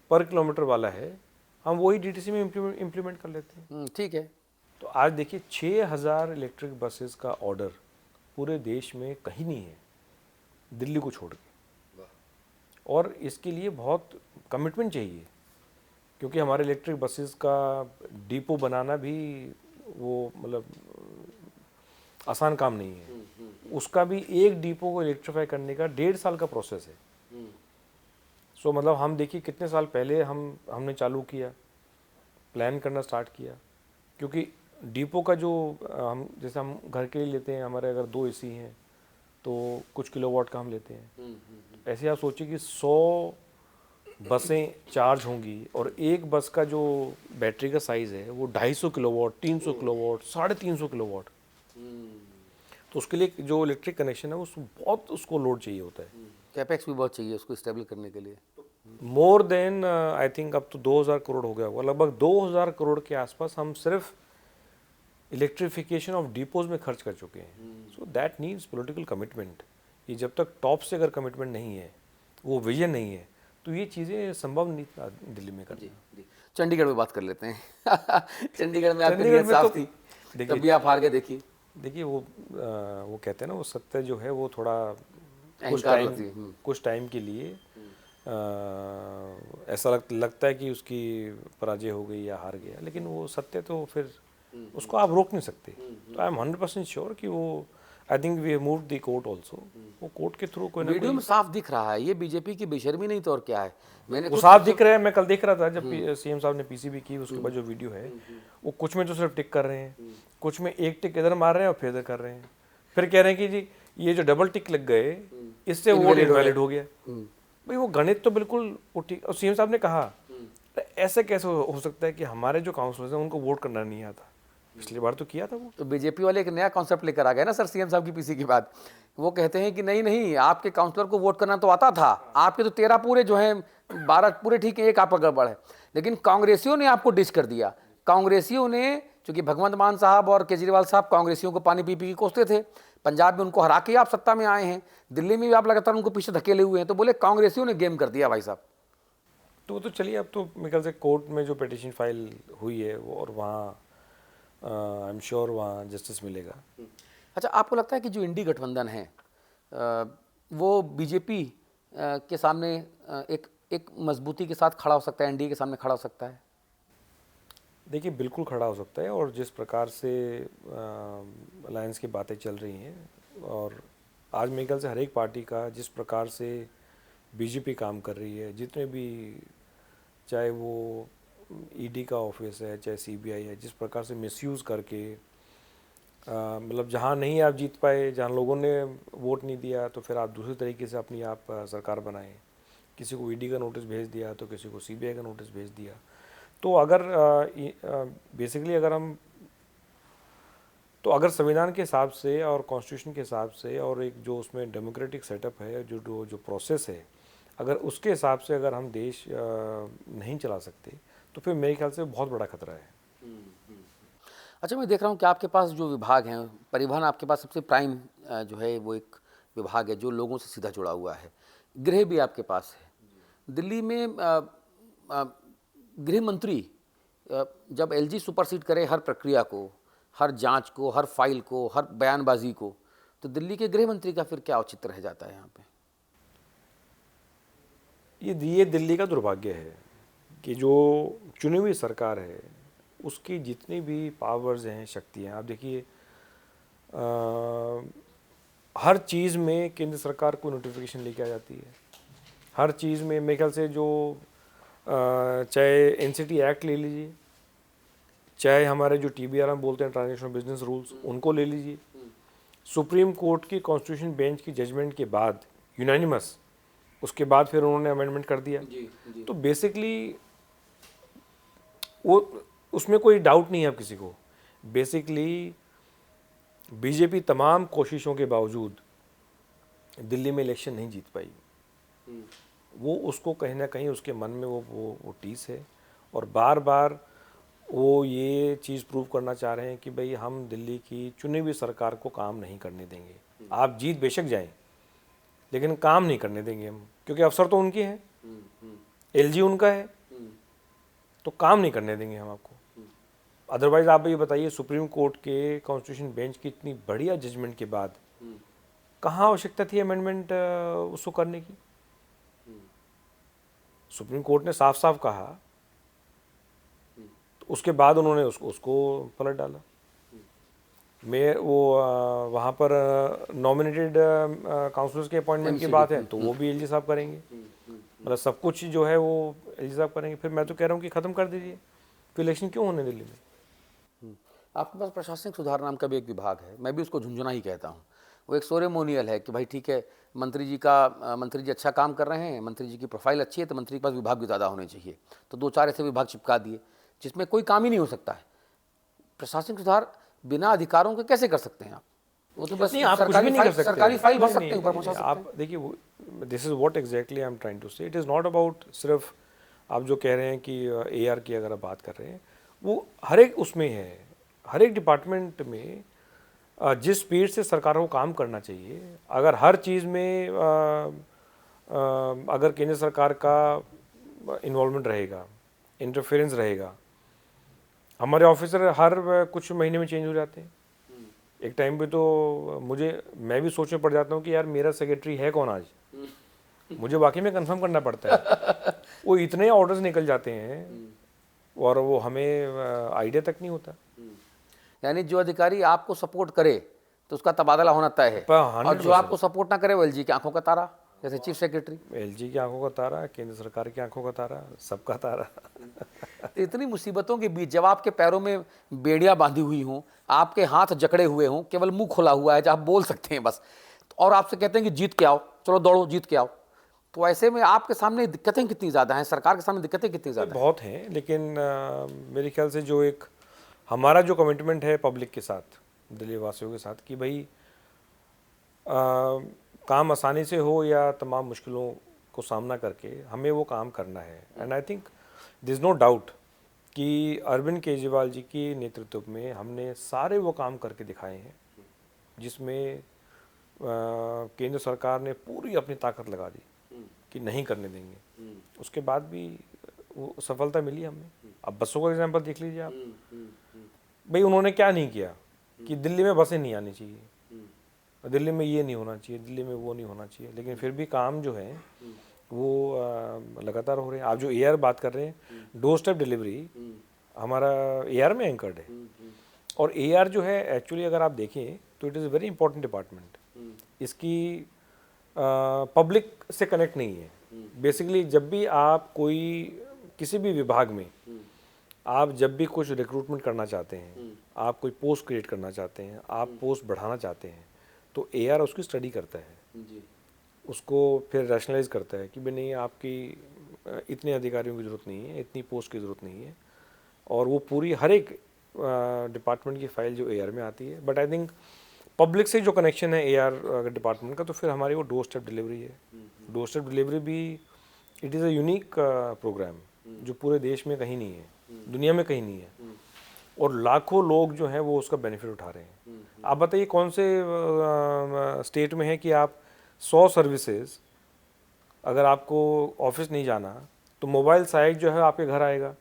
पर किलोमीटर वाला है हम वही डीटीसी में इम्प्लीमेंट कर लेते हैं। ठीक है। तो आज देखिए 6000 इलेक्ट्रिक बसेस का ऑर्डर पूरे देश में कहीं नहीं है, दिल्ली को छोड़ के। और इसके लिए बहुत कमिटमेंट चाहिए, क्योंकि हमारे इलेक्ट्रिक बसेस का डिपो बनाना भी वो मतलब आसान काम नहीं है। उसका भी एक डिपो को इलेक्ट्रीफाई करने का 1.5 साल का प्रोसेस है। सो मतलब हम देखिए कितने साल पहले हमने चालू किया, प्लान करना स्टार्ट किया, क्योंकि डिपो का जो हम जैसे हम घर के लिए लेते हैं, हमारे अगर 2 एसी हैं तो कुछ किलोवाट का हम लेते हैं। ऐसे आप सोचिए कि 100 बसें चार्ज होंगी और एक बस का जो बैटरी का साइज़ है वो 250 किलोवाट, 300 किलोवाट, 350 किलोवाट। तो उसके लिए जो इलेक्ट्रिक कनेक्शन है उसको बहुत उसको लोड चाहिए होता है। कैपेक्स भी बहुत चाहिए उसको स्टेबल करने के लिए। मोर देन आई थिंक अब तो 2000 करोड़ हो गया होगा, लगभग 2000 करोड़ के आसपास हम सिर्फ इलेक्ट्रिफिकेशन ऑफ डिपोज में खर्च कर चुके हैं। So that needs political commitment. ये जब तक टॉप से अगर कमिटमेंट नहीं है, वो विजन नहीं है, तो ये चीज़ें संभव नहीं था दिल्ली में करना। जी। चंडीगढ़ में बात कर लेते हैं। चंडीगढ़ में आपकी चंडीगढ़ नीयत में साफ तो थी, देखिए तब भी आप हार गए। देखिए वो कहते हैं ना, वो सत्य जो है वो थोड़ा अहंकार लगती है। कुछ टाइम के लिए ऐसा लगता है कि उसकी पराजय हो गई या हार गया, लेकिन वो सत्य तो फिर उसको आप रोक नहीं सकते। तो आई एम 100% श्योर कि वो, I think we have moved the court also, वो कोर्ट के थ्रू कोई ना वीडियो कोई में साफ दिख रहा है, ये बीजेपी की बेशर्मी नहीं तो और क्या है। मैंने वो खुद साफ दिख रहा है। मैं कल देख रहा था जब सीएम साहब ने पीसीबी की, उसके बाद जो वीडियो है वो कुछ में तो सिर्फ टिक कर रहे हैं, कुछ में एक टिक इधर मार रहे हैं और फिर इधर कर रहे हैं, फिर कह रहे हैं कि जी ये जो डबल टिक लग गए इससे वोट इनवैलिड हो गया। भाई वो गणित तो बिल्कुल वो ठीक। और सीएम साहब ने कहा ऐसे कैसे हो सकता है कि हमारे जो काउंसलर्स हैं उनको वोट करना नहीं आता, पिछली बार तो किया था वो। तो बीजेपी वाले एक नया कॉन्सेप्ट लेकर आ गए ना सर, सीएम साहब की पीसी के बाद। वो कहते हैं कि नहीं नहीं, आपके काउंसलर को वोट करना तो आता था, आपके तो 13 पूरे जो हैं, 12 पूरे ठीक है, एक आपका गड़बड़ है। लेकिन कांग्रेसियों ने आपको डिश कर दिया। कांग्रेसियों ने, चूंकि भगवंत मान साहब और केजरीवाल साहब कांग्रेसियों को पानी पी पी के कोसते थे, पंजाब में उनको हरा के आप सत्ता में आए हैं, दिल्ली में भी आप लगातार उनको पीछे धकेले हुए हैं, तो बोले कांग्रेसियों ने गेम कर दिया भाई साहब। तो वो तो चलिए, अब तो मेरे ख्याल से कोर्ट में जो पिटीशन फाइल हुई है वो, और वहाँ आई एम श्योर वहाँ जस्टिस मिलेगा। अच्छा, आपको लगता है कि जो इंडी गठबंधन है वो बीजेपी के सामने एक मजबूती के साथ खड़ा हो सकता है, एनडीए के सामने खड़ा हो सकता है? देखिए बिल्कुल खड़ा हो सकता है, और जिस प्रकार से अलायंस की बातें चल रही हैं, और आज मेरे ख्याल से हर एक पार्टी का जिस प्रकार से बीजेपी काम कर रही है, जितने भी, चाहे वो ईडी का ऑफिस है चाहे सीबीआई है, जिस प्रकार से मिसयूज़ करके मतलब जहाँ नहीं आप जीत पाए, जहाँ लोगों ने वोट नहीं दिया, तो फिर आप दूसरे तरीके से अपनी आप सरकार बनाएं। किसी को ईडी का नोटिस भेज दिया तो किसी को सीबीआई का नोटिस भेज दिया। तो अगर बेसिकली अगर संविधान के हिसाब से और कॉन्स्टिट्यूशन के हिसाब से और एक जो उसमें डेमोक्रेटिक सेटअप है, जो प्रोसेस है, अगर उसके हिसाब से अगर हम देश नहीं चला सकते, तो फिर मेरे ख्याल से बहुत बड़ा खतरा है। अच्छा, मैं देख रहा हूँ कि आपके पास जो विभाग हैं, परिवहन आपके पास सबसे प्राइम जो है वो एक विभाग है जो लोगों से सीधा जुड़ा हुआ है। गृह भी आपके पास है। दिल्ली में गृह मंत्री जब एलजी सुपरसीड करे हर प्रक्रिया को, हर जांच को, हर फाइल को, हर बयानबाजी को, तो दिल्ली के गृह मंत्री का फिर क्या औचित्य रह जाता है यहाँ पे? ये दिल्ली का दुर्भाग्य है कि जो चुनी हुई सरकार है उसकी जितनी भी पावर्स हैं, शक्तियाँ, आप देखिए हर चीज़ में केंद्र सरकार को नोटिफिकेशन लेके आ जाती है। हर चीज़ में मेरे ख्याल से जो चाहे एनसीटी एक्ट ले लीजिए, चाहे हमारे जो टीबीआर हम बोलते हैं ट्रांजैक्शनल बिजनेस रूल्स, उनको ले लीजिए, सुप्रीम कोर्ट की कॉन्स्टिट्यूशन बेंच की जजमेंट के बाद यूनानिमस, उसके बाद फिर उन्होंने अमेंडमेंट कर दिया। तो बेसिकली वो, उसमें कोई डाउट नहीं है अब किसी को। बेसिकली बीजेपी तमाम कोशिशों के बावजूद दिल्ली में इलेक्शन नहीं जीत पाई। वो उसको कहीं ना कहीं उसके मन में वो टीस है, और बार बार वो ये चीज़ प्रूव करना चाह रहे हैं कि भाई हम दिल्ली की चुनी हुई सरकार को काम नहीं करने देंगे। आप जीत बेशक जाएं लेकिन काम नहीं करने देंगे हम, क्योंकि अफसर तो उनके हैं, एलजी उनका है, तो काम नहीं करने देंगे हम आपको। अदरवाइज आप ये बताइए, सुप्रीम कोर्ट के कॉन्स्टिट्यूशन बेंच की इतनी बढ़िया जजमेंट के बाद कहाँ आवश्यकता थी अमेंडमेंट उसको करने की? सुप्रीम कोर्ट ने साफ साफ कहा, तो उसके बाद उन्होंने उसको पलट डाला। मैं वो वहाँ पर नॉमिनेटेड काउंसलर्स के अपॉइंटमेंट की बात है तो वो भी एलजी साहब करेंगे, मतलब सब कुछ जो है वो एलजी साहब करेंगे। फिर मैं तो कह रहा हूँ कि ख़त्म कर दीजिए, फिर इलेक्शन क्यों होने दिल्ली में। आपके पास प्रशासनिक सुधार नाम का भी एक विभाग है, मैं भी उसको झुंझुना ही कहता हूँ। वो एक सोरेमोनियल है कि भाई ठीक है, मंत्री जी अच्छा काम कर रहे हैं, मंत्री जी की प्रोफाइल अच्छी है तो मंत्री के पास विभाग भी ज़्यादा होने चाहिए, तो 2-4 ऐसे विभाग चिपका दिए जिसमें कोई काम ही नहीं हो सकता है। प्रशासनिक सुधार बिना अधिकारों के कैसे कर सकते हैं आप? वो तो बस नहीं, आप कुछ भी नहीं कर सकते। सरकारी फाइल भर नहीं, सकते हैं, नहीं, ऊपर पहुंचा सकते हैं। आप देखिए, this is what exactly I am trying to say. It is not about सिर्फ आप जो कह रहे हैं कि एआर की अगर आप बात कर रहे हैं, वो हर एक उसमें है, हर एक डिपार्टमेंट में जिस स्पीड से सरकारों को काम करना चाहिए, अगर हर चीज़ में अगर केंद्र सरकार का इन्वॉल्वमेंट रहेगा, इंटरफेरेंस रहेगा, हमारे ऑफिसर हर कुछ महीने में चेंज हो जाते हैं। एक टाइम पे तो मैं भी सोचने पड़ जाता हूँ कि यार मेरा सेक्रेटरी है कौन आज, मुझे वाकई में कंफर्म करना पड़ता है। वो इतने ऑर्डर्स निकल जाते हैं और वो हमें आइडिया तक नहीं होता। यानी जो अधिकारी आपको सपोर्ट करे तो उसका तबादला होना तय है, और जो आपको सपोर्ट ना करे वो एलजी की आंखों का तारा, जैसे चीफ सेक्रेटरी। एलजी की आंखों का तारा, केंद्र सरकार की आंखों का तारा, सबका तारा। तो इतनी मुसीबतों के बीच जब आपके पैरों में बेड़ियां बांधी हुई हों, आपके हाथ जकड़े हुए हों, केवल मुंह खुला हुआ है जब आप बोल सकते हैं बस, और आपसे कहते हैं कि जीत के आओ, चलो दौड़ो जीत के आओ, तो ऐसे में आपके सामने दिक्कतें कितनी ज़्यादा हैं, सरकार के सामने दिक्कतें कितनी ज़्यादा हैं? बहुत हैं, लेकिन मेरे ख्याल से जो एक हमारा जो कमिटमेंट है पब्लिक के साथ, दिल्ली वासियों के साथ, कि भाई काम आसानी से हो या तमाम मुश्किलों को सामना करके हमें वो काम करना है। And I think this is no doubt कि अरविंद केजरीवाल जी के नेतृत्व में हमने सारे वो काम करके दिखाए हैं जिसमें केंद्र सरकार ने पूरी अपनी ताकत लगा दी कि नहीं करने देंगे। उसके बाद भी वो सफलता मिली हमें। अब बसों का एग्जांपल देख लीजिए आप, भाई उन्होंने क्या नहीं किया कि दिल्ली में बसें नहीं आनी चाहिए, दिल्ली में ये नहीं होना चाहिए, दिल्ली में वो नहीं होना चाहिए, लेकिन फिर भी काम जो है वो लगातार हो रहे हैं। आप जो एआर बात कर रहे हैं, डोर स्टेप डिलीवरी हमारा एआर में एंकर्ड है, और एआर जो है एक्चुअली अगर आप देखें तो it is a very important department. इसकी पब्लिक से कनेक्ट नहीं है। बेसिकली जब भी आप किसी भी विभाग में आप जब भी कुछ रिक्रूटमेंट करना चाहते हैं, आप कोई पोस्ट क्रिएट करना चाहते हैं, आप पोस्ट बढ़ाना चाहते हैं, तो एआर उसकी स्टडी करता है जी। उसको फिर रैशनलाइज करता है कि भाई नहीं, आपकी इतने अधिकारियों की ज़रूरत नहीं है, इतनी पोस्ट की ज़रूरत नहीं है, और वो पूरी हर एक डिपार्टमेंट की फाइल जो एआर में आती है। बट आई थिंक पब्लिक से जो कनेक्शन है एआर डिपार्टमेंट का, तो फिर हमारी वो डोर स्टेप डिलीवरी है। डोर स्टेप डिलीवरी भी it is a unique programme जो पूरे देश में कहीं नहीं है, दुनिया में कहीं नहीं है, और लाखों लोग जो हैं वो उसका बेनिफिट उठा रहे हैं। आप बताइए कौन से स्टेट में है कि आप 100 सर्विसेज, अगर आपको ऑफिस नहीं जाना तो मोबाइल सहायक जो है आपके घर आएगा,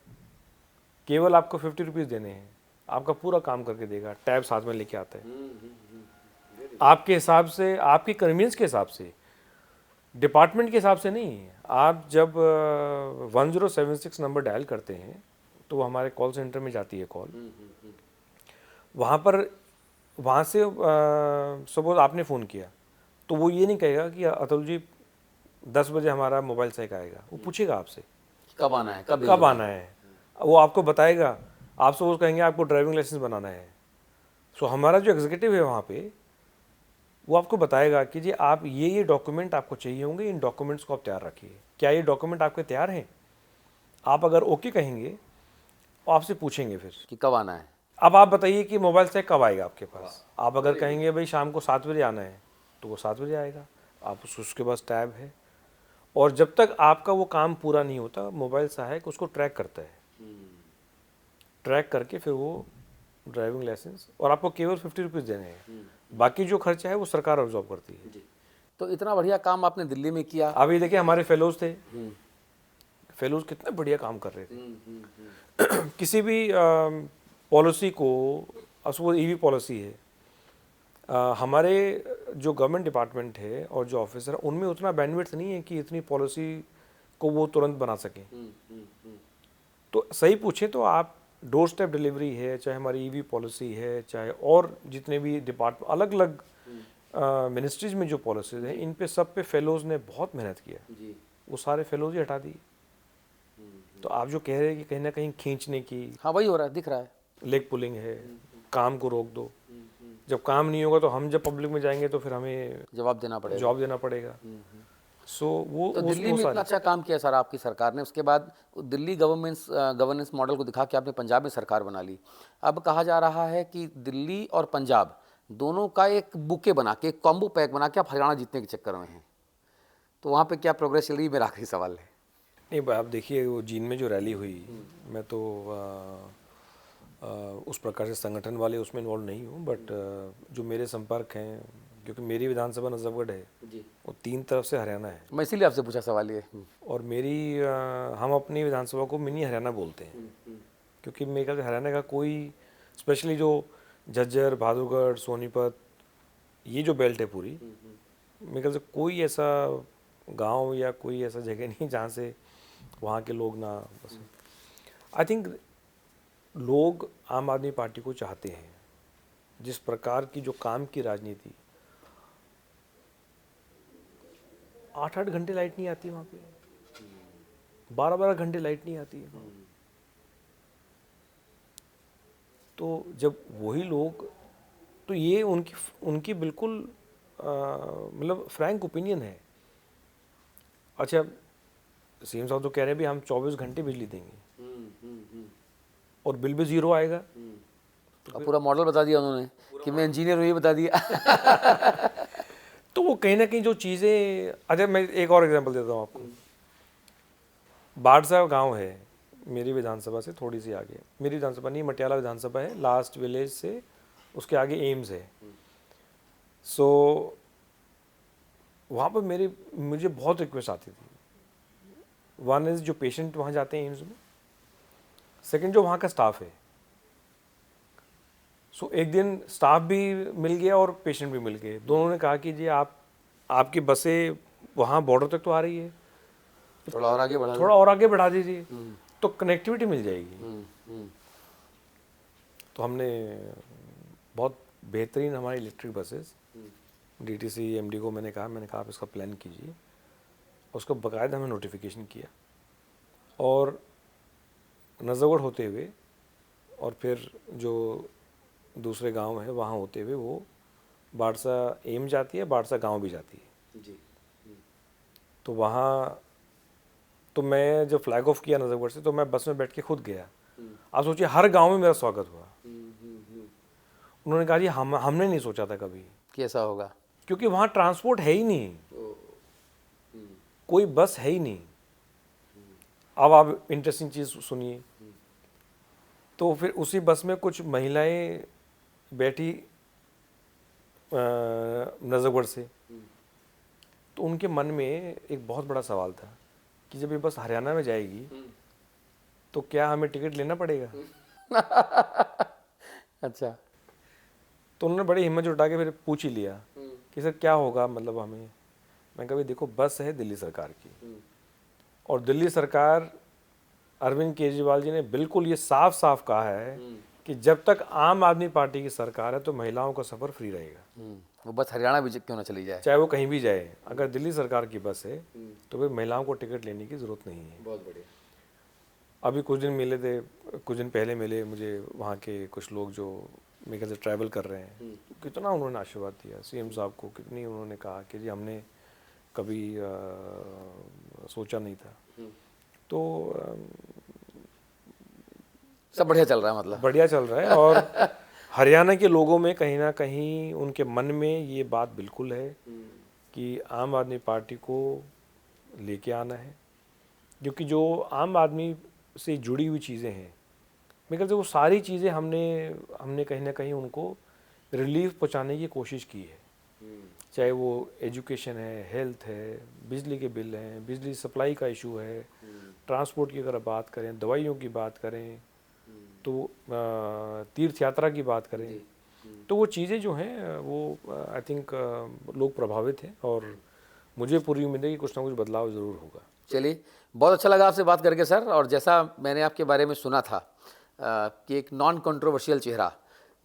केवल आपको 50 रुपीज़ देने हैं, आपका पूरा काम करके देगा, टैब साथ में लेके आता है आपके हिसाब से, आपकी कन्वीनियंस के हिसाब से, डिपार्टमेंट के हिसाब से नहीं है। आप जब 1076 नंबर डायल करते हैं तो वो हमारे कॉल सेंटर में जाती है कॉल, वहाँ से सपोज आपने फ़ोन किया तो वो ये नहीं कहेगा कि अतुल जी 10 बजे हमारा मोबाइल सहायक आएगा, वो पूछेगा आपसे कब आना है, कब आना है, वो आपको बताएगा। आप सपोज कहेंगे आपको ड्राइविंग लाइसेंस बनाना है, सो हमारा जो एग्जीक्यूटिव है वहाँ पे वो आपको बताएगा कि जी आप ये डॉक्यूमेंट आपको चाहिए होंगे, इन डॉक्यूमेंट्स को आप तैयार रखिए, क्या ये डॉक्यूमेंट आपके तैयार हैं। आप अगर ओके कहेंगे तो आपसे पूछेंगे फिर कि कब आना है। अब आप बताइए कि मोबाइल से कब आएगा आपके पास। आप अगर कहेंगे भाई शाम को 7 बजे आना है तो वो 7 बजे आएगा, आप उसके पास टैब है, और जब तक आपका वो काम पूरा नहीं होता मोबाइल सहायक उसको ट्रैक करता है, ट्रैक करके फिर वो ड्राइविंग लाइसेंस, और आपको केवल 50 रुपीज़ देने हैं, बाकी जो खर्चा है वो सरकार ऑब्जॉर्व करती है। तो इतना बढ़िया काम आपने दिल्ली में किया। आप ये देखिए हमारे फेलोज थे, फेलोज कितने बढ़िया काम कर रहे थे। किसी भी पॉलिसी को, सपोज ईवी पॉलिसी है, हमारे जो गवर्नमेंट डिपार्टमेंट है और जो ऑफिसर है उनमें उतना बैंडविड्थ नहीं है कि इतनी पॉलिसी को वो तुरंत बना सकें। तो सही पूछें तो आप डोर स्टेप डिलीवरी है, चाहे हमारी ईवी पॉलिसी है, चाहे और जितने भी डिपार्टमेंट अलग अलग मिनिस्ट्रीज में जो पॉलिसीज हैं, इन पे सब पे फेलोज ने बहुत मेहनत किया। वो सारे फेलोज ही हटा दिए। तो आप जो कह रहे हैं कि कहीं ना कहीं खींचने की, हाँ वही हो रहा है, दिख रहा है। लेग पुलिंग है, काम को रोक दो। जब काम नहीं होगा तो हम जब पब्लिक में जाएंगे तो फिर हमें जवाब देना पड़ेगा। जवाब देना पड़ेगा। सो वो तो दिल्ली में इतना अच्छा काम किया सर आपकी सरकार ने, उसके बाद दिल्ली गवर्नेंस मॉडल को दिखा के आपने पंजाब में सरकार बना ली। अब कहा जा रहा है कि दिल्ली और पंजाब दोनों का एक बुके बना के, एक कॉम्बो पैक बना के आप हरियाणा जीतने के चक्कर में हैं। तो वहाँ पे क्या प्रोग्रेस चल रही है, मेरा आखिरी सवाल है। नहीं, आप देखिए वो जींद में जो रैली हुई, मैं तो उस प्रकार से संगठन वाले उसमें इन्वॉल्व नहीं हूँ, बट जो मेरे संपर्क हैं, क्योंकि मेरी विधानसभा नजफगढ़ है, वो 3 तरफ से हरियाणा है। मैं इसीलिए आपसे पूछा सवाल ये। और हम अपनी विधानसभा को मिनी हरियाणा बोलते हैं, क्योंकि मेरे ख्याल से हरियाणा का कोई, स्पेशली जो झज्जर, बहादुरगढ़, सोनीपत, ये जो बेल्ट है पूरी, मेरे ख्याल से कोई ऐसा गांव या कोई ऐसा जगह नहीं जहाँ से वहाँ के लोग ना बस। आई थिंक लोग आम आदमी पार्टी को चाहते हैं। जिस प्रकार की जो काम की राजनीति, 8-8 घंटे लाइट नहीं आती वहाँ पे, 12-12 घंटे लाइट नहीं आती है। तो जब वही लोग, तो ये उनकी बिल्कुल मतलब फ्रैंक ओपिनियन है। अच्छा, सीएम साहब तो कह रहे हैं भी हम 24 घंटे बिजली देंगे और बिल भी 0 आएगा। अब पूरा मॉडल बता दिया उन्होंने कि मैं इंजीनियर हूँ, ये बता दिया। तो वो कहीं ना कहीं जो चीज़ें, अच्छा मैं एक और एग्जांपल देता हूँ आपको। बाड़सा गांव है मेरी विधानसभा से थोड़ी सी आगे, मेरी विधानसभा नहीं, मटियाला विधानसभा है, लास्ट विलेज से उसके आगे एम्स है। सो वहाँ पर मुझे बहुत रिक्वेस्ट आती थी। वन इज जो पेशेंट वहाँ जाते हैं एम्स में, सेकंड जो वहाँ का स्टाफ है। सो एक दिन स्टाफ भी मिल गया और पेशेंट भी मिल गए। दोनों ने कहा कि जी आपकी बसें वहाँ बॉर्डर तक तो आ रही है, थोड़ा और आगे बढ़ा दीजिए तो कनेक्टिविटी मिल जाएगी। तो हमने बहुत बेहतरीन हमारी इलेक्ट्रिक बसेस, डीटीसी एमडी को मैंने कहा आप इसका प्लान कीजिए। उसको बाकायदा हमें नोटिफिकेशन किया और नजफगढ़ होते हुए और फिर जो दूसरे गांव है वहाँ होते हुए वो बाड़सा एम जाती है, बाड़सा गांव भी जाती है जी। तो वहाँ तो मैं जब फ्लैग ऑफ किया नजफगढ़ से, तो मैं बस में बैठ के खुद गया। आप सोचिए हर गांव में मेरा स्वागत हुआ। उन्होंने कहा जी हमने नहीं सोचा था कभी कि ऐसा होगा, क्योंकि वहाँ ट्रांसपोर्ट है ही नहीं, कोई बस है ही नहीं। अब आप इंटरेस्टिंग चीज़ सुनिए। तो फिर उसी बस में कुछ महिलाएं बैठी नजफगढ़ से, तो उनके मन में एक बहुत बड़ा सवाल था कि जब ये बस हरियाणा में जाएगी तो क्या हमें टिकट लेना पड़ेगा। अच्छा। तो उन्होंने बड़ी हिम्मत जुटा के फिर पूछ ही लिया कि सर क्या होगा, मतलब हमें। मैं कहा देखो बस है दिल्ली सरकार की, और दिल्ली सरकार, अरविंद केजरीवाल जी ने बिल्कुल ये साफ साफ कहा है कि जब तक आम आदमी पार्टी की सरकार है तो महिलाओं का सफ़र फ्री रहेगा। वो बस हरियाणा भी क्यों ना चली जाए, चाहे वो कहीं भी जाए, अगर दिल्ली सरकार की बस है तो फिर महिलाओं को टिकट लेने की ज़रूरत नहीं है। बहुत बढ़िया। अभी कुछ दिन पहले मिले मुझे वहाँ के कुछ लोग जो मेरे ख्याल से ट्रैवल कर रहे हैं। कितना उन्होंने आशीर्वाद दिया सीएम साहब को, कितनी उन्होंने कहा कि जी हमने कभी सोचा नहीं था। तो सब बढ़िया चल रहा है, मतलब बढ़िया चल रहा है। और हरियाणा के लोगों में कहीं ना कहीं उनके मन में ये बात बिल्कुल है कि आम आदमी पार्टी को लेके आना है, क्योंकि जो आम आदमी से जुड़ी हुई चीज़ें हैं, मेरे ख्याल से वो सारी चीज़ें हमने कहीं ना कहीं उनको रिलीफ पहुंचाने की कोशिश की है। चाहे वो एजुकेशन है, हेल्थ है, बिजली के बिल हैं, बिजली सप्लाई का इशू है, ट्रांसपोर्ट की अगर बात करें, दवाइयों की बात करें, तो तीर्थ यात्रा की बात करें, तो वो चीज़ें जो हैं वो आई थिंक लोग प्रभावित हैं और मुझे पूरी उम्मीद है कि कुछ ना कुछ बदलाव ज़रूर होगा। चलिए, बहुत अच्छा लगा आपसे बात करके सर। और जैसा मैंने आपके बारे में सुना था कि एक नॉन कंट्रोवर्शियल चेहरा,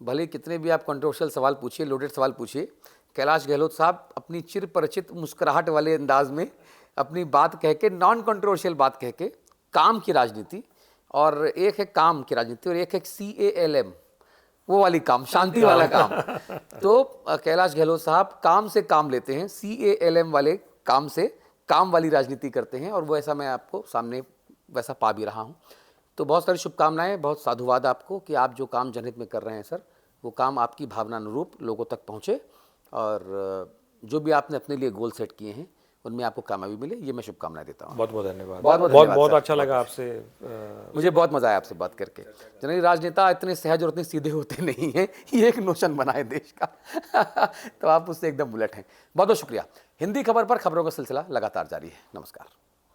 भले कितने भी आप कंट्रोवर्शियल सवाल पूछिए, लोडेड सवाल पूछिए, कैलाश गहलोत साहब अपनी चिर परिचित मुस्कुराहट वाले अंदाज में अपनी बात कह के, नॉन कंट्रोवर्शियल बात कह के, काम की राजनीति, और एक है काम की राजनीति और एक है CALM, वो वाली काम, शांति वाला काम। तो कैलाश गहलोत साहब काम से काम लेते हैं, CALM वाले काम से काम वाली राजनीति करते हैं, और वो ऐसा मैं आपको सामने वैसा पा भी रहा हूँ। तो बहुत सारी शुभकामनाएं, बहुत साधुवाद आपको कि आप जो काम जनहित में कर रहे हैं सर, वो काम आपकी भावना अनुरूप लोगों तक पहुँचे, और जो भी आपने अपने लिए गोल सेट किए हैं उनमें आपको कामयाबी मिले, ये मैं शुभकामनाएं देता हूँ। बहुत बहुत धन्यवाद। बहुत बहुत धन्यवाद बहुत सर। अच्छा लगा आपसे। मुझे बहुत मजा आया आपसे बात करके। जनरली राजनेता इतने सहज और इतने सीधे होते नहीं हैं, ये एक नोशन बना है देश का तो आप उससे एकदम बुलेट हैं। बहुत बहुत शुक्रिया। हिंदी खबर पर खबरों का सिलसिला लगातार जारी है। नमस्कार।